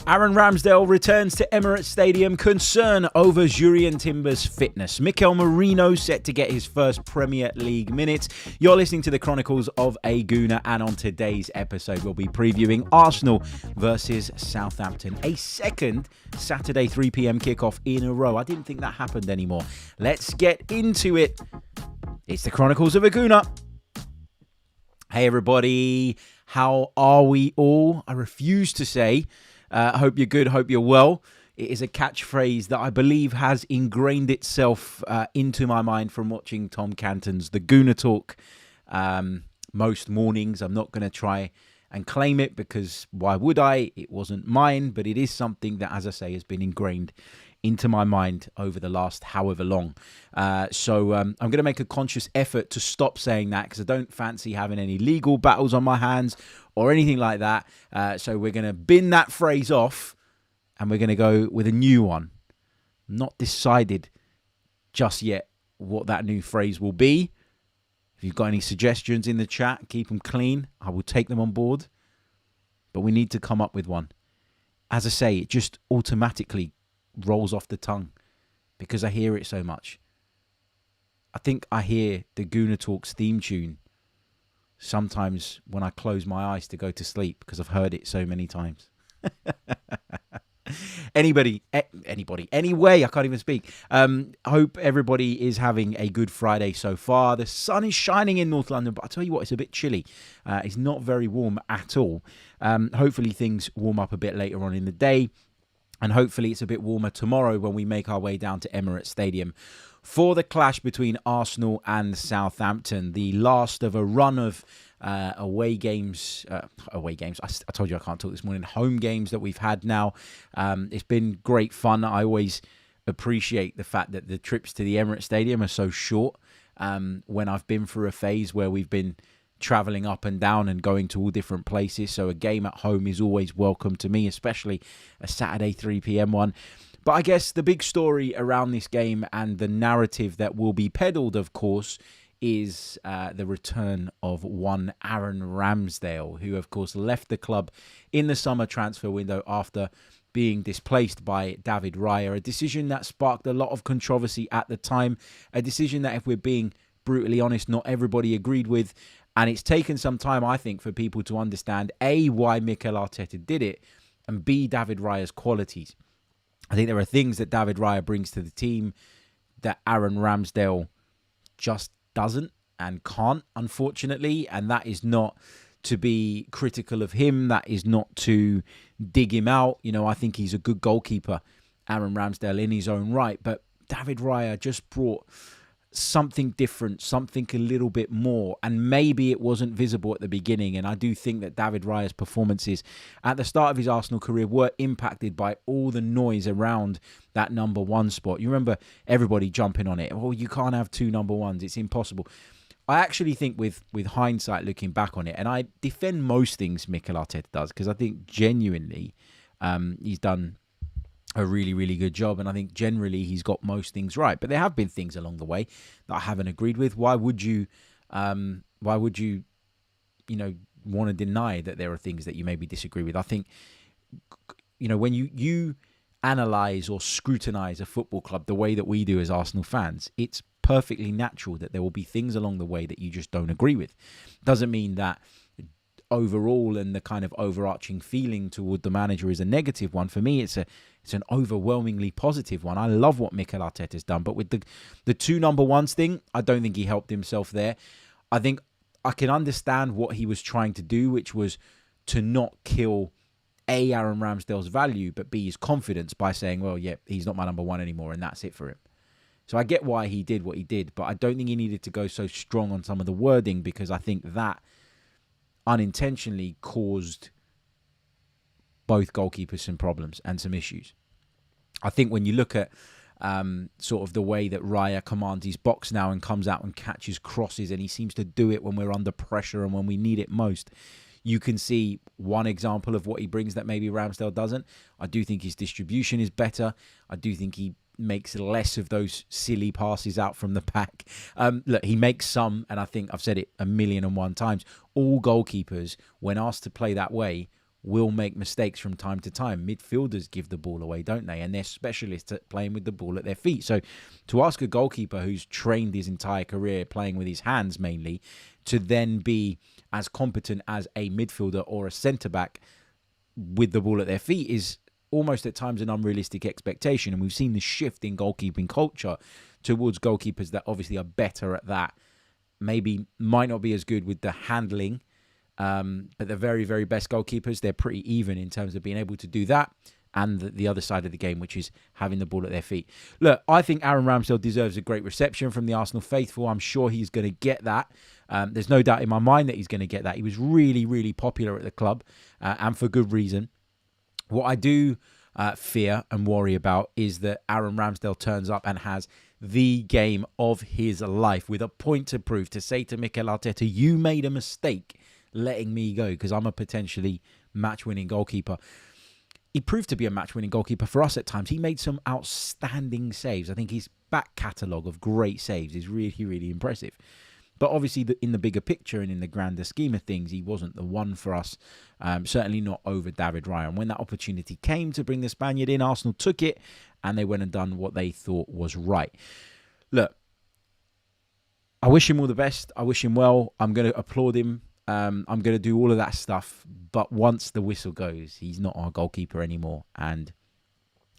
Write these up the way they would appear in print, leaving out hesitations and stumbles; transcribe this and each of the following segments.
Aaron Ramsdale returns to Emirates Stadium, concern over Jurrien Timber's fitness. Merino set to get his first Premier League minutes. You're listening to the Chronicles of a Gooner, and on today's episode we'll be previewing Arsenal versus Southampton. A second Saturday 3 p.m. kickoff in a row. I didn't think that happened anymore. Let's get into it. It's the Chronicles of a Gooner. Hey everybody, how are we all? I refuse to say hope you're good, hope you're well. It is a catchphrase that I believe has ingrained itself into my mind from watching Tom Canton's The Gooner Talk most mornings. I'm not going to try and claim it because why would I? It wasn't mine, but it is something that, as I say, has been ingrained into my mind over the last however long. So I'm going to make a conscious effort to stop saying that because I don't fancy having any legal battles on my hands or anything like that. So we're going to bin that phrase off and we're going to go with a new one. Not decided just yet what that new phrase will be. If you've got any suggestions in the chat, keep them clean. I will take them on board. But we need to come up with one. As I say, it just automatically rolls off the tongue because I hear it so much. I think I hear the Gooner Talks theme tune sometimes when I close my eyes to go to sleep because I've heard it so many times. Anyway, I can't even speak. Hope everybody is having a good Friday so far. The sun is shining in North London, but I tell you what, it's a bit chilly. It's not very warm at all. Hopefully things warm up a bit later on in the day. And hopefully it's a bit warmer tomorrow when we make our way down to Emirates Stadium for the clash between Arsenal and Southampton. The last of a run of away games. I told you I can't talk this morning. Home games that we've had now. It's been great fun. I always appreciate the fact that the trips to the Emirates Stadium are so short. When I've been through a phase where we've been traveling up and down and going to all different places. So a game at home is always welcome to me, especially a Saturday 3 p.m. one. But I guess the big story around this game and the narrative that will be peddled, of course, is the return of one Aaron Ramsdale, who, of course, left the club in the summer transfer window after being displaced by David Raya. A decision that sparked a lot of controversy at the time. A decision that, if we're being brutally honest, not everybody agreed with. And it's taken some time, I think, for people to understand, A, why Mikel did it, and B, David Raya's qualities. I think there are things that David Raya brings to the team that Aaron Ramsdale just doesn't and can't, unfortunately. And that is not to be critical of him. That is not to dig him out. You know, I think he's a good goalkeeper, Aaron Ramsdale, in his own right. But David Raya just brought something different, something a little bit more, and maybe it wasn't visible at the beginning. And I do think that David Raya's performances at the start of his Arsenal career were impacted by all the noise around that number one spot. You remember everybody jumping on it. Oh, you can't have two number ones. It's impossible. I actually think with hindsight, looking back on it, and I defend most things Mikel Arteta does, because I think genuinely he's done a really, really good job. And I think generally he's got most things right. But there have been things along the way that I haven't agreed with. Why would you, want to deny that there are things that you maybe disagree with? I think, when you analyse or scrutinise a football club the way that we do as Arsenal fans, it's perfectly natural that there will be things along the way that you just don't agree with. Doesn't mean that overall and the kind of overarching feeling toward the manager is a negative one. For me, it's an overwhelmingly positive one. I love what Mikel Arteta's done, but with the two number ones thing, I don't think he helped himself there. I think I can understand what he was trying to do, which was to not kill A, Aaron Ramsdale's value, but B, his confidence by saying, well, yeah, he's not my number one anymore, and that's it for him. So I get why he did what he did, but I don't think he needed to go so strong on some of the wording, because I think that unintentionally caused both goalkeepers some problems and some issues. I think when you look at sort of the way that Raya commands his box now and comes out and catches crosses, and he seems to do it when we're under pressure and when we need it most, you can see one example of what he brings that maybe Ramsdale doesn't. I do think his distribution is better. I do think he makes less of those silly passes out from the back. Look, he makes some, and I think I've said it 1,000,001 times, all goalkeepers, when asked to play that way, will make mistakes from time to time. Midfielders give the ball away, don't they? And they're specialists at playing with the ball at their feet. So to ask a goalkeeper who's trained his entire career playing with his hands mainly to then be as competent as a midfielder or a centre-back with the ball at their feet is almost at times an unrealistic expectation. And we've seen the shift in goalkeeping culture towards goalkeepers that obviously are better at that. Maybe might not be as good with the handling, but the very, very best goalkeepers, they're pretty even in terms of being able to do that and the other side of the game, which is having the ball at their feet. Look, I think Aaron Ramsdale deserves a great reception from the Arsenal faithful. I'm sure he's going to get that. There's no doubt in my mind that he's going to get that. He was really, really popular at the club, and for good reason. What I do fear and worry about is that Aaron Ramsdale turns up and has the game of his life with a point to prove, to say to Mikel Arteta, you made a mistake letting me go because I'm a potentially match-winning goalkeeper. He proved to be a match-winning goalkeeper for us at times. He made some outstanding saves. I think his back catalogue of great saves is really, really impressive. But obviously, in the bigger picture and in the grander scheme of things, he wasn't the one for us. Certainly not over David Raya. When that opportunity came to bring the Spaniard in, Arsenal took it and they went and done what they thought was right. Look, I wish him all the best. I wish him well. I'm going to applaud him. I'm going to do all of that stuff. But once the whistle goes, he's not our goalkeeper anymore. And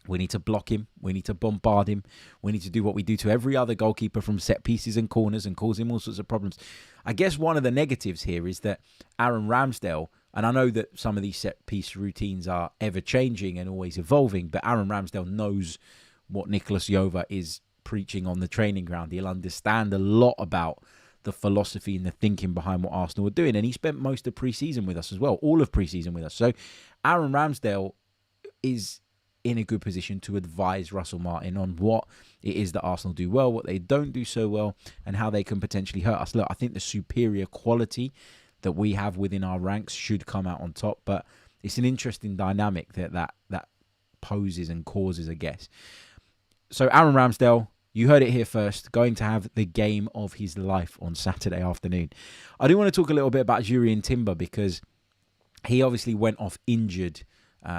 we need to block him. We need to bombard him. We need to do what we do to every other goalkeeper from set pieces and corners and cause him all sorts of problems. I guess one of the negatives here is that Aaron Ramsdale, and I know that some of these set piece routines are ever changing and always evolving, but Aaron Ramsdale knows what Nicolas Jova is preaching on the training ground. He'll understand a lot about the philosophy and the thinking behind what Arsenal are doing. And he spent most of pre-season with us as well, all of pre-season with us. So Aaron Ramsdale is in a good position to advise Russell Martin on what it is that Arsenal do well, what they don't do so well, and how they can potentially hurt us. Look, I think the superior quality that we have within our ranks should come out on top, but it's an interesting dynamic that poses and causes, I guess. So Aaron Ramsdale, you heard it here first, going to have the game of his life on Saturday afternoon. I do want to talk a little bit about Jurrien Timber because he obviously went off injured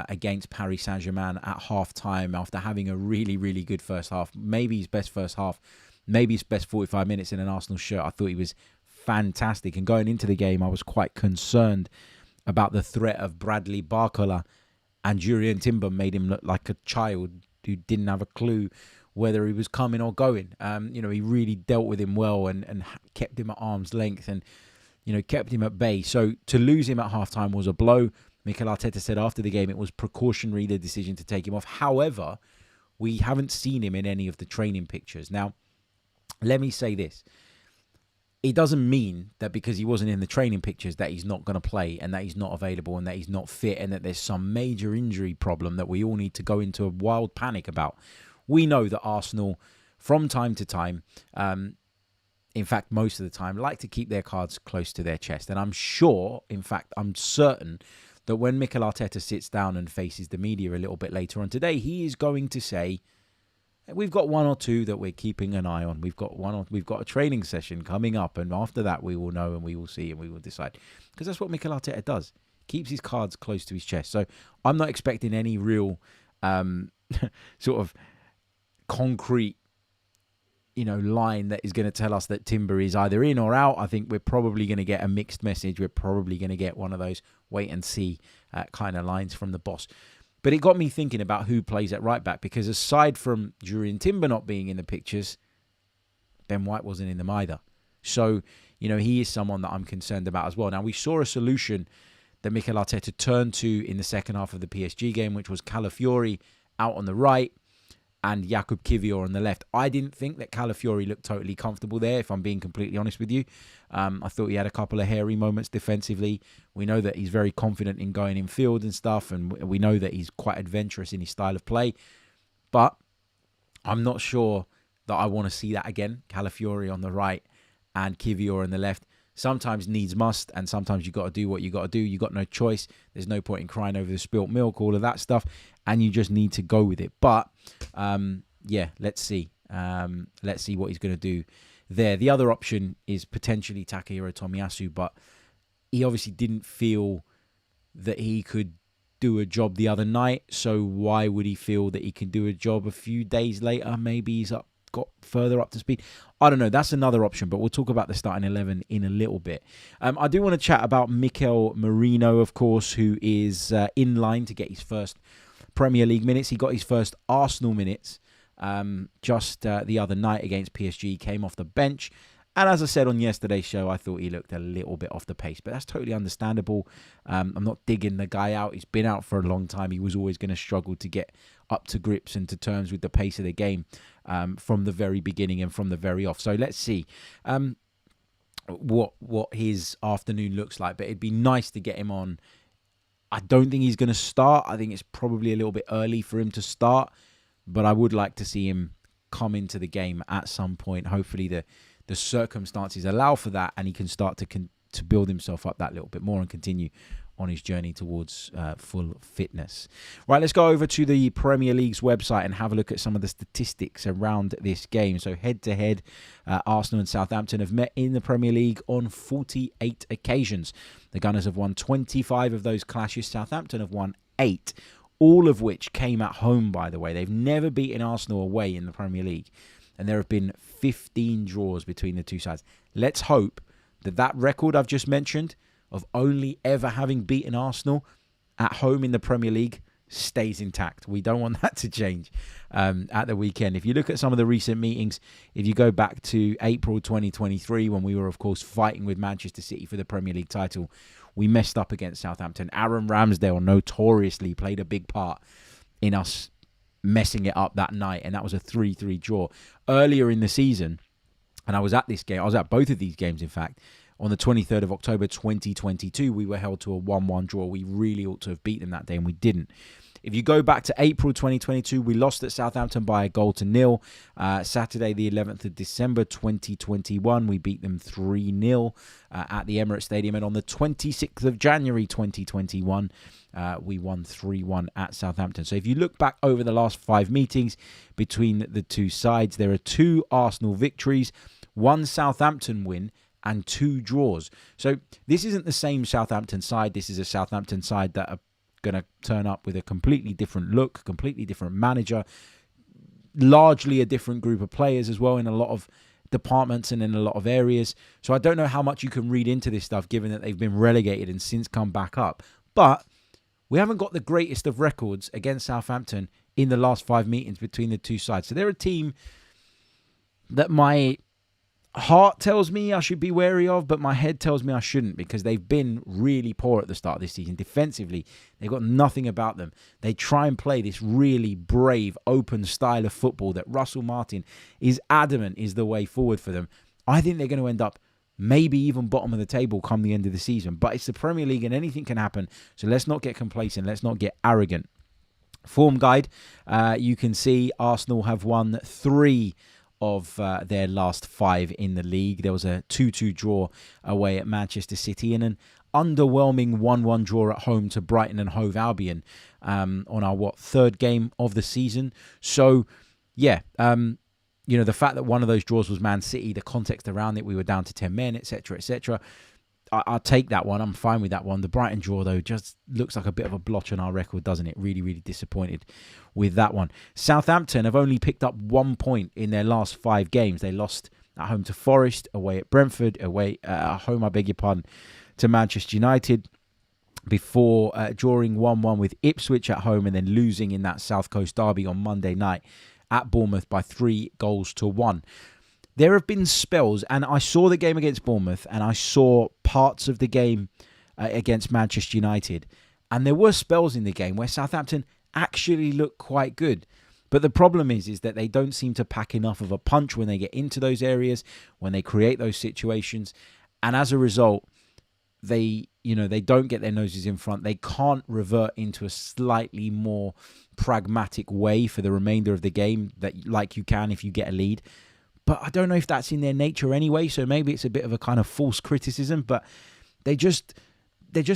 against Paris Saint-Germain at half-time after having a really, really good first half. Maybe his best first half, maybe his best 45 minutes in an Arsenal shirt. I thought he was fantastic. And going into the game, I was quite concerned about the threat of Bradley Barcola, and Jurrien Timber made him look like a child who didn't have a clue whether he was coming or going. He really dealt with him well and kept him at arm's length and, kept him at bay. So to lose him at halftime was a blow. Mikel Arteta said after the game it was precautionary, the decision to take him off. However, we haven't seen him in any of the training pictures. Now, let me say this. It doesn't mean that because he wasn't in the training pictures that he's not going to play and that he's not available and that he's not fit and that there's some major injury problem that we all need to go into a wild panic about. We know that Arsenal, from time to time, in fact, most of the time, like to keep their cards close to their chest. And I'm sure, in fact, I'm certain that when Mikel Arteta sits down and faces the media a little bit later on today, he is going to say, we've got one or two that we're keeping an eye on. We've got a training session coming up, and after that we will know and we will see and we will decide. Because that's what Mikel Arteta does. Keeps his cards close to his chest. So I'm not expecting any real sort of concrete line that is going to tell us that Timber is either in or out. I think we're probably going to get a mixed message. We're probably going to get one of those wait and see kind of lines from the boss. But it got me thinking about who plays at right back, because aside from Jurrien Timber not being in the pictures, Ben White wasn't in them either. So, he is someone that I'm concerned about as well. Now, we saw a solution that Mikel Arteta turned to in the second half of the PSG game, which was Calafiori out on the right and Jakub Kiwior on the left. I didn't think that Calafiori looked totally comfortable there, if I'm being completely honest with you. I thought he had a couple of hairy moments defensively. We know that he's very confident in going in field and stuff, and we know that he's quite adventurous in his style of play. But I'm not sure that I want to see that again. Calafiori on the right and Kiwior on the left. Sometimes needs must, and sometimes you got to do what you got to do. You got no choice. There's no point in crying over the spilt milk, all of that stuff, and you just need to go with it. But yeah, let's see. Let's see what he's going to do there. The other option is potentially Takahiro Tomiyasu, but he obviously didn't feel that he could do a job the other night. So why would he feel that he can do a job a few days later? Maybe he's got further up to speed. I don't know. That's another option, but we'll talk about the starting 11 in a little bit. I do want to chat about Mikel Merino, of course, who is in line to get his first Premier League minutes. He got his first Arsenal minutes just the other night against PSG. He came off the bench. And as I said on yesterday's show, I thought he looked a little bit off the pace, but that's totally understandable. I'm not digging the guy out. He's been out for a long time. He was always going to struggle to get up to grips and to terms with the pace of the game from the very beginning and from the very off. So let's see what his afternoon looks like. But it'd be nice to get him on. I don't think he's going to start. I think it's probably a little bit early for him to start, but I would like to see him come into the game at some point. Hopefully the circumstances allow for that, and he can start to build himself up that little bit more and continue on his journey towards full fitness. Right, let's go over to the Premier League's website and have a look at some of the statistics around this game. So head-to-head, Arsenal and Southampton have met in the Premier League on 48 occasions. The Gunners have won 25 of those clashes. Southampton have won 8, all of which came at home, by the way. They've never beaten Arsenal away in the Premier League. And there have been 15 draws between the two sides. Let's hope that record I've just mentioned of only ever having beaten Arsenal at home in the Premier League stays intact. We don't want that to change at the weekend. If you look at some of the recent meetings, if you go back to April 2023, when we were, of course, fighting with Manchester City for the Premier League title, we messed up against Southampton. Aaron Ramsdale notoriously played a big part in us messing it up that night, and that was a 3-3 draw. Earlier in the season, and I was at this game, I was at both of these games, in fact, on the 23rd of October 2022, we were held to a 1-1 draw. We really ought to have beaten them that day, and we didn't. If you go back to April 2022, we lost at Southampton by 1-0. Saturday, the 11th of December 2021, we beat them 3-0 at the Emirates Stadium. And on the 26th of January 2021, we won 3-1 at Southampton. So if you look back over the last 5 meetings between the two sides, there are 2 Arsenal victories, 1 Southampton win, and 2 draws. So this isn't the same Southampton side. This is a Southampton side that are going to turn up with a completely different look, completely different manager, largely a different group of players as well in a lot of departments and in a lot of areas. So I don't know how much you can read into this stuff, given that they've been relegated and since come back up. But we haven't got the greatest of records against Southampton in the last 5 meetings between the two sides. So they're a team that my heart tells me I should be wary of, but my head tells me I shouldn't, because they've been really poor at the start of this season. Defensively, they've got nothing about them. They try and play this really brave, open style of football that Russell Martin is adamant is the way forward for them. I think they're going to end up maybe even bottom of the table come the end of the season. But it's the Premier League and anything can happen, so let's not get complacent. Let's not get arrogant. Form guide, you can see Arsenal have won 3 of their last 5 in the league. There was a 2-2 draw away at Manchester City and an underwhelming 1-1 draw at home to Brighton and Hove Albion on our 3rd game of the season. So yeah, the fact that one of those draws was Man City, the context around it, we were down to 10 men, etc., etc. I'll take that one. I'm fine with that one. The Brighton draw, though, just looks like a bit of a blotch on our record, doesn't it? Really, really disappointed with that one. Southampton have only picked up 1 point in their last 5 games. They lost at home to Forest, away at Brentford, away at home, I beg your pardon, to Manchester United, before drawing 1-1 with Ipswich at home and then losing in that South Coast derby on Monday night at Bournemouth by 3-1. There have been spells, and I saw the game against Bournemouth, and I saw parts of the game against Manchester United, and there were spells in the game where Southampton actually looked quite good. But the problem is that they don't seem to pack enough of a punch when they get into those areas, when they create those situations, and as a result, they don't get their noses in front. They can't revert into a slightly more pragmatic way for the remainder of the game, that like you can if you get a lead. But I don't know if that's in their nature anyway, so maybe it's a bit of a kind of false criticism, but they're just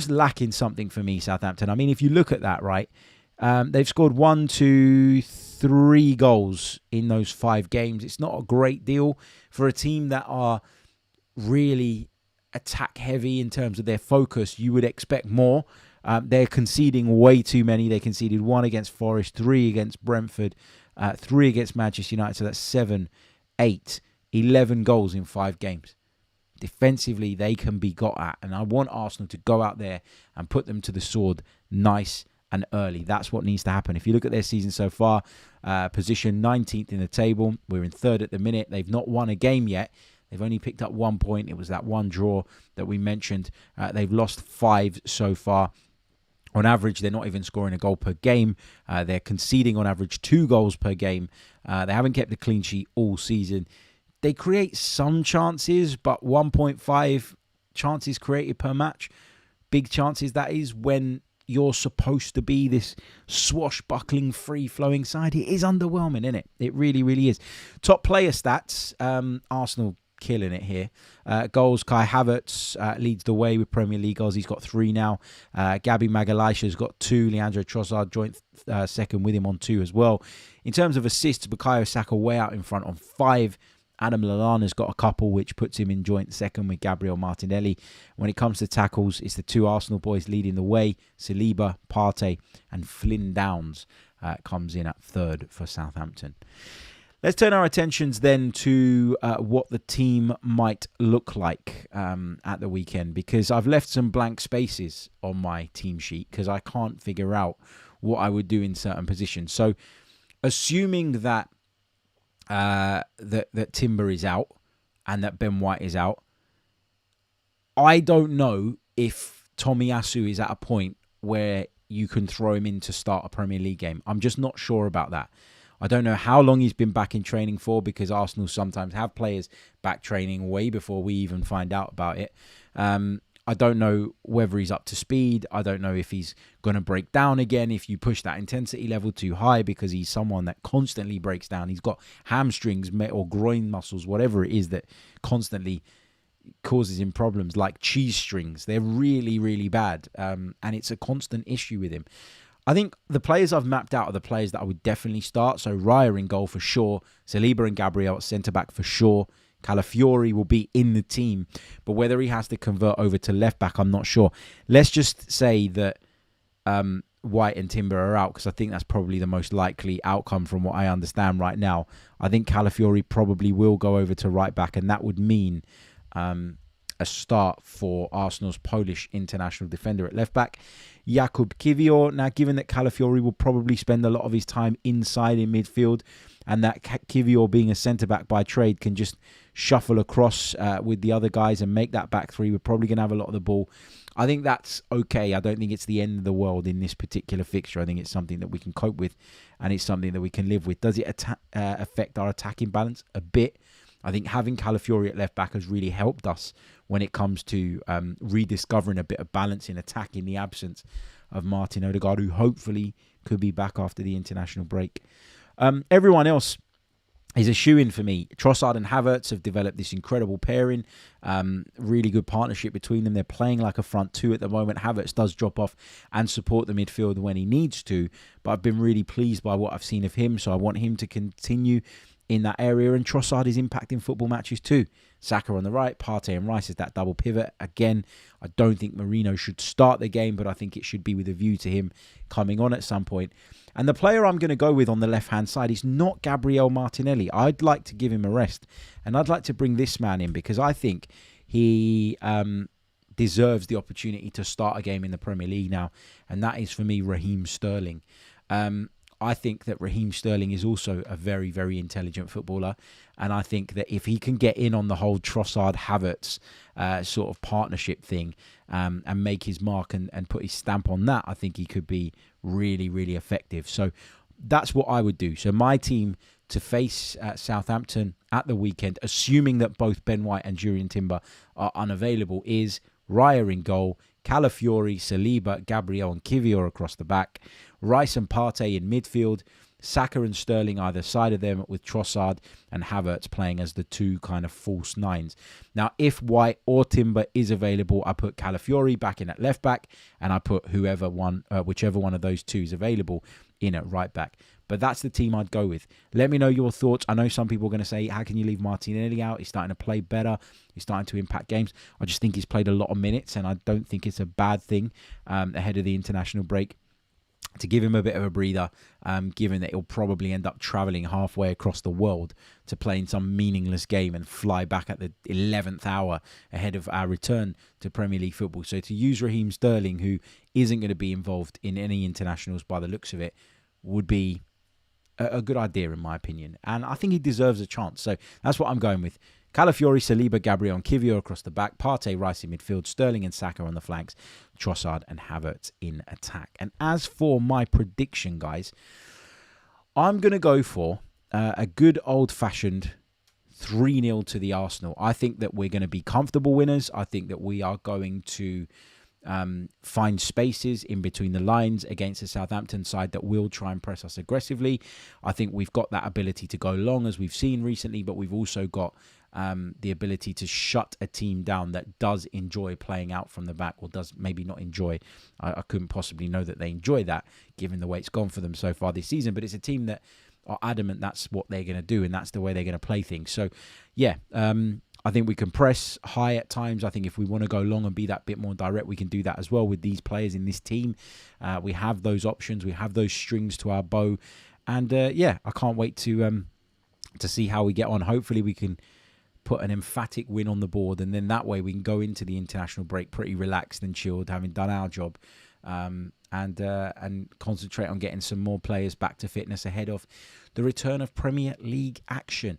lacking something for me, Southampton. I mean, if you look at that, right, They've scored 1, 2, 3 goals in those 5 games. It's not a great deal for a team that are really attack heavy in terms of their focus. You would expect more. They're conceding way too many. They conceded 1 against Forest, 3 against Brentford, 3 against Manchester United. So that's 7, 8, 11 goals in 5 games. Defensively, they can be got at. And I want Arsenal to go out there and put them to the sword nice and early. That's what needs to happen. If you look at their season so far, position 19th in the table. We're in 3rd at the minute. They've not won a game yet. They've only picked up 1 point. It was that 1 draw that we mentioned. They've lost 5 so far. On average, they're not even scoring a goal per game. They're conceding on average 2 goals per game. They haven't kept a clean sheet all season. They create some chances, but 1.5 chances created per match. Big chances, that is, when you're supposed to be this swashbuckling, free-flowing side. It is underwhelming, isn't it? It really, really is. Top player stats, Arsenal killing it here. Goals, Kai Havertz leads the way with Premier League goals. He's got 3 now. Gabby Magalhaes's got 2. Leandro Trossard joint second with him on 2 as well. In terms of assists, Bukayo Saka way out in front on 5. Adam Lallana's got a couple, which puts him in joint second with Gabriel Martinelli. When it comes to tackles, it's the 2 Arsenal boys leading the way. Saliba, Partey and Flynn Downs comes in at 3rd for Southampton. Let's turn our attentions then to what the team might look like at the weekend, because I've left some blank spaces on my team sheet because I can't figure out what I would do in certain positions. So assuming that that Timber is out and that Ben White is out, I don't know if Tomiyasu is at a point where you can throw him in to start a Premier League game. I'm just not sure about that. I don't know how long he's been back in training for, because Arsenal sometimes have players back training way before we even find out about it. I don't know whether he's up to speed. I don't know if he's going to break down again if you push that intensity level too high, because he's someone that constantly breaks down. He's got hamstrings or groin muscles, whatever it is that constantly causes him problems, like cheese strings. They're really, really bad, and it's a constant issue with him. I think the players I've mapped out are the players that I would definitely start. So Raya in goal for sure. Saliba and Gabriel at centre-back for sure. Calafiori will be in the team. But whether he has to convert over to left-back, I'm not sure. Let's just say that White and Timber are out, because I think that's probably the most likely outcome from what I understand right now. I think Calafiori probably will go over to right-back, and that would mean a start for Arsenal's Polish international defender at left-back. Jakub Kiwior. Now, given that Calafiori will probably spend a lot of his time inside in midfield, and that Kiwior, being a centre-back by trade, can just shuffle across with the other guys and make that back three, we're probably going to have a lot of the ball. I think that's okay. I don't think it's the end of the world in this particular fixture. I think it's something that we can cope with, and it's something that we can live with. Does it affect our attacking balance? A bit. I think having Calafiori at left-back has really helped us when it comes to rediscovering a bit of balance in attack in the absence of Martin Odegaard, who hopefully could be back after the international break. Everyone else is a shoo-in for me. Trossard and Havertz have developed this incredible pairing. Really good partnership between them. They're playing like a front two at the moment. Havertz does drop off and support the midfield when he needs to, but I've been really pleased by what I've seen of him, so I want him to continue in that area. And Trossard is impacting football matches too. Saka on the right, Partey and Rice is that double pivot. Again, I don't think Merino should start the game, but I think it should be with a view to him coming on at some point. And the player I'm going to go with on the left-hand side is not Gabriel Martinelli. I'd like to give him a rest, and I'd like to bring this man in because I think he deserves the opportunity to start a game in the Premier League now, and that is, for me, Raheem Sterling. I think that Raheem Sterling is also a very, very intelligent footballer. And I think that if he can get in on the whole Trossard-Havertz sort of partnership thing and make his mark and put his stamp on that, I think he could be really, really effective. So that's what I would do. So my team to face Southampton at the weekend, assuming that both Ben White and Jurrien Timber are unavailable, is Raya in goal, Calafiori, Saliba, Gabriel and Kiwior across the back, Rice and Partey in midfield, Saka and Sterling either side of them, with Trossard and Havertz playing as the two kind of false nines. Now, if White or Timber is available, I put Calafiori back in at left back, and I put whichever one of those two is available in at right back. But that's the team I'd go with. Let me know your thoughts. I know some people are going to say, how can you leave Martinelli out? He's starting to play better. He's starting to impact games. I just think he's played a lot of minutes, and I don't think it's a bad thing ahead of the international break to give him a bit of a breather, given that he'll probably end up travelling halfway across the world to play in some meaningless game and fly back at the 11th hour ahead of our return to Premier League football. So to use Raheem Sterling, who isn't going to be involved in any internationals by the looks of it, would be a good idea in my opinion. And I think he deserves a chance. So that's what I'm going with. Calafiori, Saliba, Gabriel and Kiwior across the back, Partey, Rice in midfield, Sterling and Saka on the flanks, Trossard and Havertz in attack. And as for my prediction, guys, I'm going to go for a good old-fashioned 3-0 to the Arsenal. I think that we're going to be comfortable winners. I think that we are going to find spaces in between the lines against the Southampton side that will try and press us aggressively. I think we've got that ability to go long, as we've seen recently, but we've also got the ability to shut a team down that does enjoy playing out from the back, or does maybe not enjoy. I couldn't possibly know that they enjoy that, given the way it's gone for them so far this season, but it's a team that are adamant that's what they're going to do, and that's the way they're going to play things. So, yeah, I think we can press high at times. I think if we want to go long and be that bit more direct, we can do that as well with these players in this team. We have those options. We have those strings to our bow. And, yeah, I can't wait to see how we get on. Hopefully we can put an emphatic win on the board, and then that way we can go into the international break pretty relaxed and chilled, having done our job, and concentrate on getting some more players back to fitness ahead of the return of Premier League action.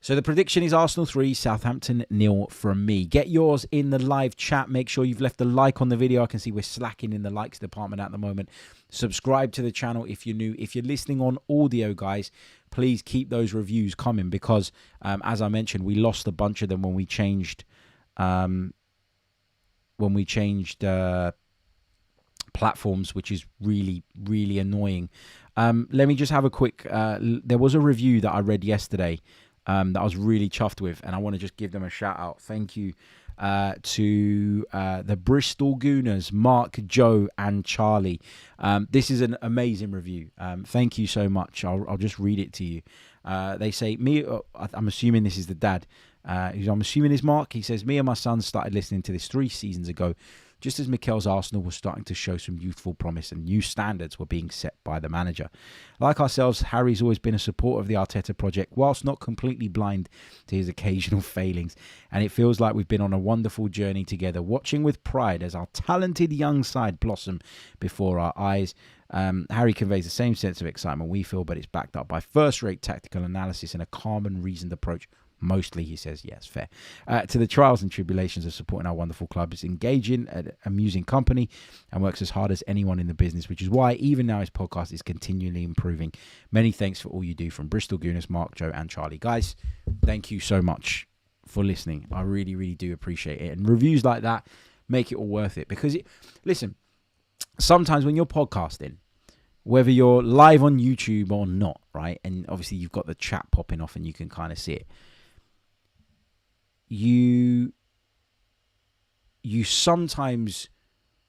So the prediction is Arsenal 3, Southampton 0 from me. Get yours in the live chat. Make sure you've left a like on the video. I can see we're slacking in the likes department at the moment. Subscribe to the channel if you're new. If you're listening on audio, guys, please keep those reviews coming, because, as I mentioned, we lost a bunch of them when we changed platforms, which is really, really annoying. Let me just have a quick... there was a review that I read yesterday that I was really chuffed with, and I want to just give them a shout out. Thank you to the Bristol Gooners, Mark, Joe and Charlie. This is an amazing review. Thank you so much. I'll just read it to you. They say, I'm assuming this is the dad. I'm assuming it's Mark. He says, me and my son started listening to this 3 seasons ago, just as Mikel's Arsenal was starting to show some youthful promise and new standards were being set by the manager. Like ourselves, Harry's always been a supporter of the Arteta project, whilst not completely blind to his occasional failings. And it feels like we've been on a wonderful journey together, watching with pride as our talented young side blossom before our eyes. Harry conveys the same sense of excitement we feel, but it's backed up by first-rate tactical analysis and a calm and reasoned approach. Mostly, he says, yes, fair. To the trials and tribulations of supporting our wonderful club, is engaging, amusing company, and works as hard as anyone in the business, which is why even now his podcast is continually improving. Many thanks for all you do, from Bristol Gooners, Mark, Joe and Charlie. Guys, thank you so much for listening. I really, really do appreciate it. And reviews like that make it all worth it. Because, listen, sometimes when you're podcasting, whether you're live on YouTube or not, right, and obviously you've got the chat popping off and you can kind of see it, you sometimes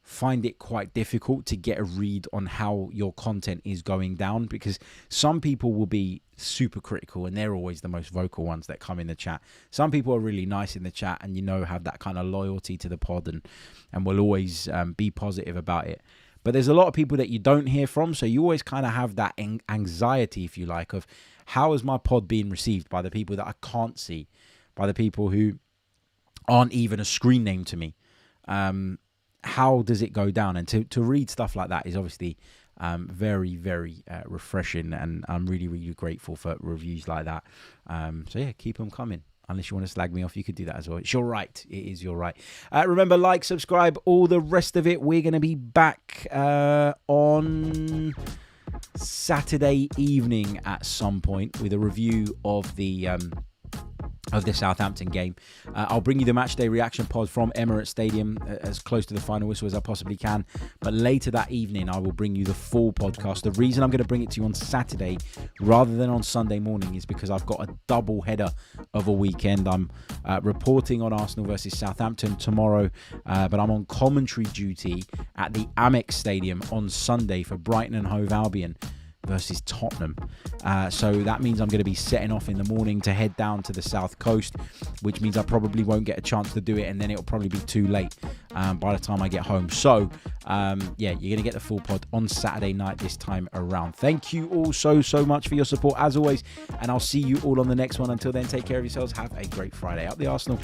find it quite difficult to get a read on how your content is going down, because some people will be super critical and they're always the most vocal ones that come in the chat. Some people are really nice in the chat and, have that kind of loyalty to the pod and will always be positive about it. But there's a lot of people that you don't hear from, so you always kind of have that anxiety, if you like, of how is my pod being received by the people that I can't see, by the people who aren't even a screen name to me. How does it go down? And to read stuff like that is obviously very, very refreshing, and I'm really, really grateful for reviews like that. So yeah, keep them coming. Unless you want to slag me off, you could do that as well. It's your right. It is your right. Remember, like, subscribe, all the rest of it. We're going to be back on Saturday evening at some point with a review of the of the Southampton game. I'll bring you the matchday reaction pod from Emirates Stadium as close to the final whistle as I possibly can. But later that evening, I will bring you the full podcast. The reason I'm going to bring it to you on Saturday rather than on Sunday morning is because I've got a double header of a weekend. I'm reporting on Arsenal versus Southampton tomorrow, but I'm on commentary duty at the Amex Stadium on Sunday for Brighton and Hove Albion versus Tottenham. So that means I'm going to be setting off in the morning to head down to the south coast, which means I probably won't get a chance to do it, and then it'll probably be too late by the time I get home. So you're going to get the full pod on Saturday night this time around. Thank you all so much for your support as always, and I'll see you all on the next one. Until then, take care of yourselves. Have a great Friday. Up the Arsenal.